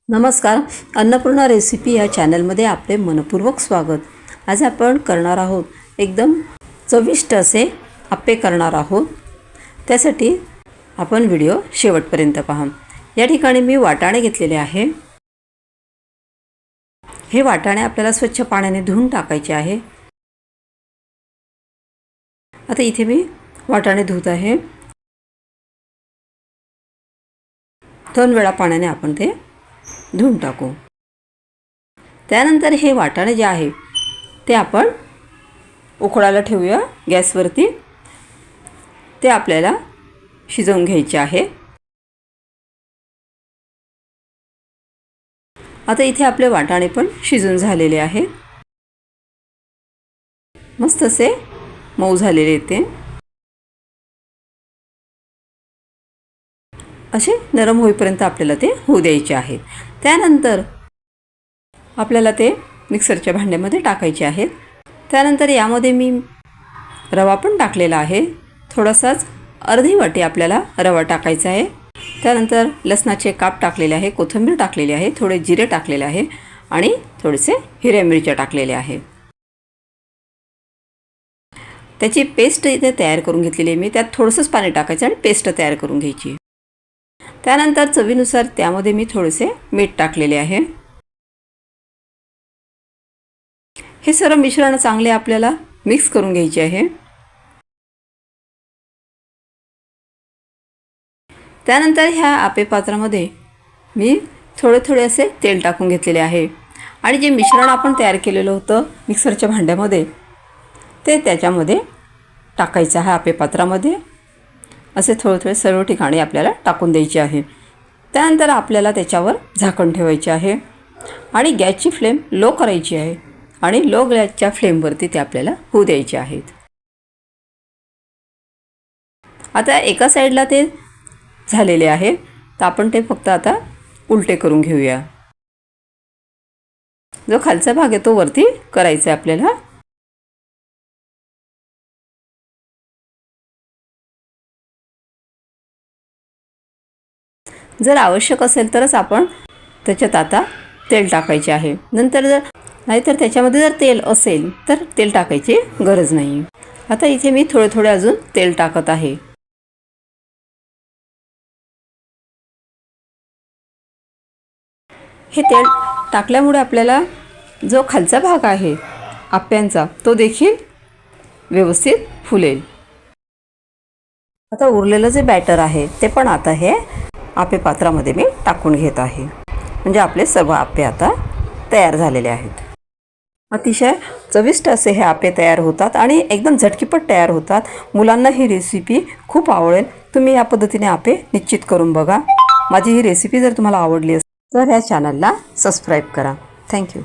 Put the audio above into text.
नमस्कार, अन्नपूर्णा रेसिपी या चॅनलमध्ये आपले मनपूर्वक स्वागत। आज आपण करणार आहोत एकदम चविष्ट असे आप्पे करणार आहोत। त्यासाठी आपण व्हिडिओ शेवटपर्यंत पहा। या ठिकाणी मी वाटाणे घेतलेले आहे। हे वाटाणे आपल्याला स्वच्छ पाण्याने धुवून टाकायचे आहे। आता इथे मी वाटाणे धुत आहे। 2 वेळा पाण्याने आपण ते धुवून टाकू। त्यानंतर हे वाटाणे जे आहे ते आपण उकळायला ठेवूया गॅसवरती। ते आपल्याला शिजवून घ्यायचे आहे। आता इथे आपले वाटाणे पण शिजून झालेले आहे। मस्त असे मऊ झालेले ते असे नरम होईपर्यंत आपल्याला ते होऊ द्यायचे आहे। त्यानंतर आपल्याला ते मिक्सरच्या भांड्यामध्ये टाकायचे आहेत। त्यानंतर यामध्ये मी रवा पण टाकलेला आहे। थोडासाच अर्धी वाटी आपल्याला रवा टाकायचा आहे। त्यानंतर लसणाचे काप टाकलेले आहे, कोथिंबीर टाकलेली आहे, थोडे जिरे टाकलेले आहे आणि थोडेसे हिरव्या मिरच्या टाकलेल्या आहे। त्याची पेस्ट इथे तयार करून घेतलेली आहे मी। त्यात थोडंसं पाणी टाकायचं आणि पेस्ट तयार करून घ्यायची। त्यानंतर चवीनुसार त्यामध्ये मी थोडेसे मीठ टाकलेले आहे। हे सर्व मिश्रण चांगले आपल्याला मिक्स करून घ्यायचे आहे। त्यानंतर ह्या आप्पे पात्रामध्ये मी थोडे असे तेल टाकून घेतलेले आहे आणि जे मिश्रण आपण तयार केलेलं होतं मिक्सरच्या भांड्यामध्ये ते त्याच्यामध्ये टाकायचं आहे। आप्पे पात्रामध्ये असे थोडे सर्व ठिकाणी आपल्याला टाकून द्यायचे आहे। त्यानंतर आपल्याला त्याच्यावर झाकण ठेवायचे आहे आणि गॅसची फ्लेम लो करायची आहे आणि लो गॅसच्या फ्लेमवरती ते आपल्याला होऊ द्यायचे आहेत। आता एका साईडला ते झालेले आहे, तर आपण ते फक्त आता उलटे करून घेऊया। जो खालचा भाग आहे तो वरती करायचा आहे आपल्याला। जर आवश्यक असेल तरच आपण त्याच्यात आता तेल टाकायचे आहे। नाहीतर त्याच्यामध्ये जर तेल असेल तर तेल टाकायची गरज नाही। आता इथे मी थोडे अजून तेल टाकत आहे। हे तेल टाकल्यामुळे आपल्याला जो खालचा भाग आहे आप्यांचा तो देखील व्यवस्थित फुलेल। आता उरलेलं जे बॅटर आहे ते पण आता हे आप्पे पात्रामध्ये मी टाकून घेत आहे। म्हणजे आपले सर्व आप्पे आता तयार झालेले आहेत। अतिशय चविष्ट असे हे आप्पे तयार होतात आणि एकदम झटकीपट तयार होतात। मुलांना ही रेसिपी खूप आवडेल। तुम्ही या पद्धतीने आप्पे निश्चित करून बघा। माझी ही रेसिपी जर तुम्हाला आवडली असेल तर या चॅनलला सबस्क्राईब करा। थँक्यू।